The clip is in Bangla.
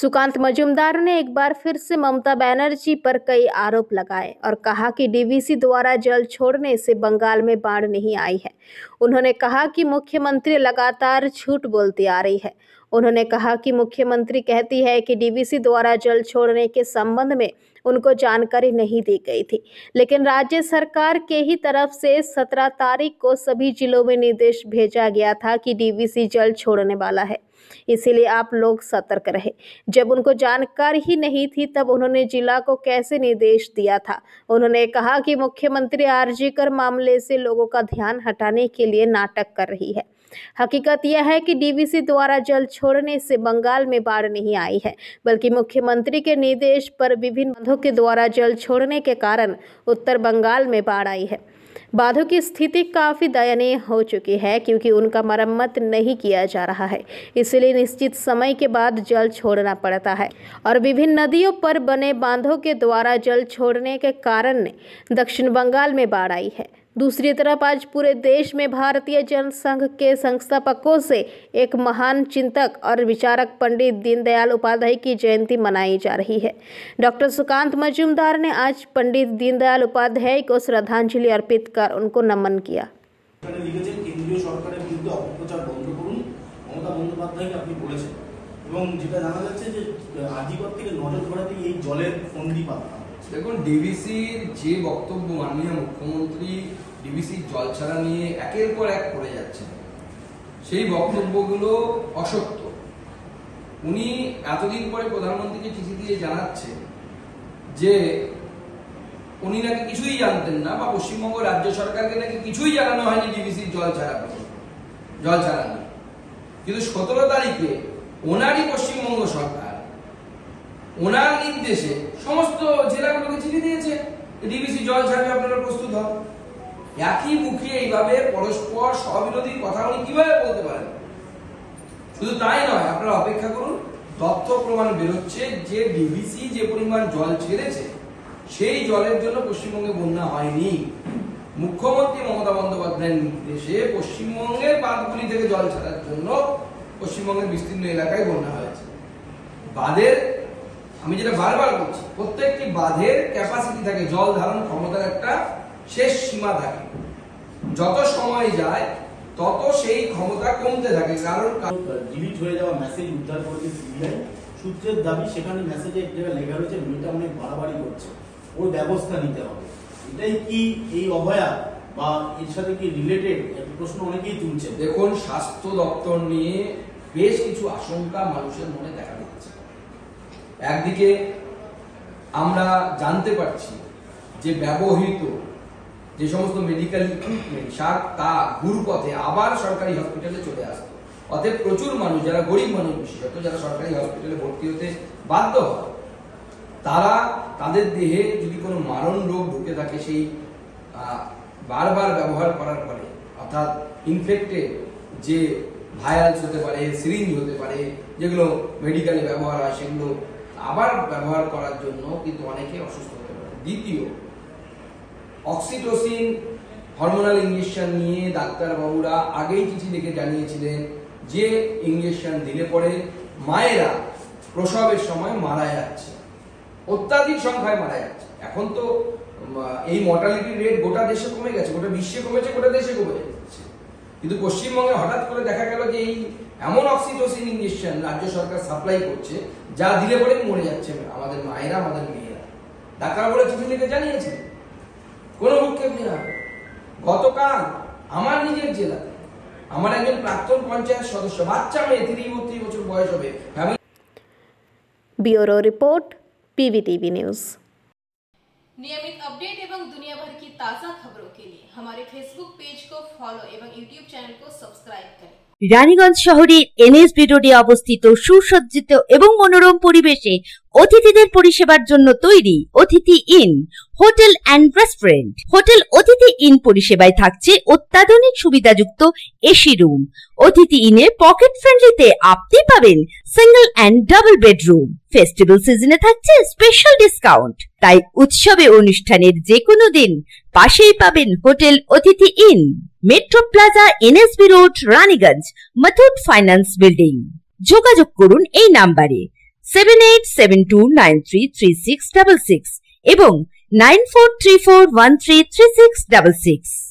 सुकांत मजूमदार ने एक बार फिर से ममता बनर्जी पर कई आरोप लगाए और कहा कि डीवीसी द्वारा जल छोड़ने से बंगाल में बाढ़ नहीं आई है। उन्होंने कहा कि मुख्यमंत्री लगातार झूठ बोलती आ रही है। उन्होंने कहा कि मुख्यमंत्री कहती है कि डीवीसी द्वारा जल छोड़ने के संबंध में उनको जानकारी नहीं दी गई थी, लेकिन राज्य सरकार के ही तरफ से 17 तारीख को सभी जिलों में निर्देश भेजा गया था कि डीवीसी जल छोड़ने वाला है, इसीलिए आप लोग सतर्क रहे। जब उनको जानकारी ही नहीं थी तब उन्होंने जिला को कैसे निर्देश दिया था। उन्होंने कहा कि मुख्यमंत्री आरजी कर मामले से लोगों का ध्यान हटाने के लिए नाटक कर रही है। हकीकत यह है कि डीवीसी द्वारा जल छोड़ने से बंगाल में बाढ़ नहीं आई है, बल्कि मुख्यमंत्री के निर्देश पर विभिन्न बांधों के द्वारा जल छोड़ने के कारण उत्तर बंगाल में बाढ़ आई है। बांधों की स्थिति काफ़ी दयनीय हो चुकी है क्योंकि उनका मरम्मत नहीं किया जा रहा है, इसलिए निश्चित समय के बाद जल छोड़ना पड़ता है और विभिन्न नदियों पर बने बांधों के द्वारा जल छोड़ने के कारण दक्षिण बंगाल में बाढ़ आई है। दूसरी तरफ आज पूरे देश में भारतीय जनसंघ के संस्थापकों से एक महान चिंतक और विचारक पंडित दीनदयाल उपाध्याय की जयंती मनाई जा रही है। डॉक्टर सुकांत मजूमदार ने आज पंडित दीनदयाल उपाध्याय को श्रद्धांजलि अर्पित कर उनको नमन किया। केंद्रीय सरकारेर बिरुद्धे अपप्रचार बंद करुन ममता बंदोपाध्यायকে আপনি বলেছেন এবং যেটা জানা যাচ্ছে যে আদিকর থেকে নজর ধরাতেই এই জলের ফন্দি পাতা। দেখুন, ডিভিসির যে বক্তব্য মাননীয় মুখ্যমন্ত্রী ডিভিসির জল ছাড়া নিয়ে একের পর এক করে যাচ্ছেন, সেই বক্তব্যগুলো অসত্য। উনি এতদিন পরে প্রধানমন্ত্রীকে চিঠি দিয়ে জানাচ্ছেন যে উনি নাকি কিছুই জানতেন না, বা পশ্চিমবঙ্গ রাজ্য সরকারকে নাকি কিছুই জানানো হয়নি ডিভিসির জল ছাড়া নিয়ে। কিন্তু 17 তারিখে ওনারই পশ্চিমবঙ্গ সরকার ওনার নির্দেশে সমস্ত জেলাগুলোকে চিঠি দিয়েছে, ডিভিসি জল ছাড়বে, আপনারা প্রস্তুত হন। একই মুখে এইভাবে পরস্পর স্ববিরোধী কথা উনি কিভাবে বলতে পারেন? শুধু তাই নয়, আপনারা অপেক্ষা করুন, তথ্য প্রমাণ বেরোচ্ছে যে ডিভিসি যে পরিমাণ জল ছেড়েছে সেই জলের জন্য পশ্চিমবঙ্গে বন্যা হয়নি। মুখ্যমন্ত্রী মমতা বন্দ্যোপাধ্যায়ের নির্দেশে পশ্চিমবঙ্গের বাঁধগুলি থেকে জল ছাড়ার জন্য পশ্চিমবঙ্গের বিস্তীর্ণ এলাকায় বন্যা হয়েছে। বাঁধের, আমি যেটা বারবার বলছি, প্রত্যেকটি বাঁধের ক্যাপাসিটি থাকে, জল ধারণ ক্ষমতার একটা শেষ সীমা থাকে। যত সময় যায় তত সেই ক্ষমতা কমতে থাকে, কারণ ডিলিট হয়ে যাওয়া মেসেজ উদ্ধার করেছে সিবিআই। সূত্রের দাবি, সেখানে মেসেজে এক জায়গায় লেখা রয়েছে মেয়েটা অনেক বাড়াবাড়ি করছে, ওর ব্যবস্থা নিতে হবে। এটাই কি এই অভয়া বা এর সাথে কি রিলেটেড একটা প্রশ্ন অনেকেই তুলছে। দেখুন, স্বাস্থ্য দপ্তর নিয়ে বেশ কিছু আশঙ্কা মানুষের মনে দেখা দিচ্ছে। একদিকে আমরা জানতে পারছি যে ব্যবহৃত যে সমস্ত মেডিকেল ইকুইপমেন্ট তা ঘুরপথে আবার সরকারি হসপিটালে চলে আসে। অতএব প্রচুর মানুষ, যারা গরিব মানুষ, বিশেষত যারা সরকারি হসপিটালে ভর্তি হতে বাধ্য হয়, তারা তাদের দেহে যদি কোনো মারণ রোগ ঢুকে থাকে, সেই বারবার ব্যবহার করার পরে, অর্থাৎ ইনফেক্টেড যে ভাইরাস হতে পারে, সিরিঞ্জ হতে পারে, যেগুলো মেডিকেলে ব্যবহার হয়, সেগুলো আবার ব্যবহার করার জন্য কিন্তু অনেকে অসুস্থ হতে পারে। দ্বিতীয়, অক্সিটোসিন হরমোনাল ইঞ্জেকশন নিয়ে ডাক্তারবাবুরা আগেই চিঠি লিখে জানিয়েছিলেন যে ইঞ্জেকশন দিলে পরে মায়েরা প্রসবের সময় মারা যাচ্ছে, অত্যাধিক সংখ্যায় মারা যাচ্ছে। এখন তো এই মর্টালিটি রেট গোটা দেশে কমে গেছে, গোটা বিশ্বে কমেছে, গোটা দেশে কমে যাচ্ছে। কিন্তু পশ্চিমবঙ্গে হঠাৎ করে দেখা গেল যে এই এমন অক্সিটোসিন ইঞ্জেকশন রাজ্য সরকার সাপ্লাই করছে যা দিলে পরে মরে যাচ্ছে আমাদের মায়েরা, আমাদের মেয়েরা। ডাক্তারবাবুরা চিঠি লিখে জানিয়েছে, কোনো ভূক্ষেপ নেওয়া। গতকাল আমার নিজের জেলাতে আমার একজন প্রাক্তন পঞ্চায়েত সদস্য, বাচ্চা মেয়ে, 30-32 বছর বয়স হবে। Bureau report, PVTV news. नियमित अपडेट एवं दुनिया भर की ताज़ा खबरों के लिए हमारे फेसबुक पेज को फॉलो एवं यूट्यूब चैनल को सब्सक्राइब करें। রানীগঞ্জ শহরের NSB রোডে অবস্থিত সুসজ্জিত এবং মনোরম পরিবেশে অতিথিদের পরিষেবার জন্য তৈরি অতিথি in hotel and restaurant. Hotel অতিথি ইন পরিষেবায় থাকছে অত্যাধুনিক সুবিধাযুক্ত এসি রুম। অতিথি ইনে পকেট ফ্রেন্ডলিতে আপনি পাবেন single and double bedroom. Festival সিজনে থাকছে স্পেশাল ডিসকাউন্ট। তাই উৎসবে অনুষ্ঠানের যে কোনো দিন পাশেই পাবেন হোটেল অতিথি in, metro plaza, NSB road, Raniganj, Muthoot finance building. যোগাযোগ করুন এই নাম্বারে 7872933666 এবং 9434133666।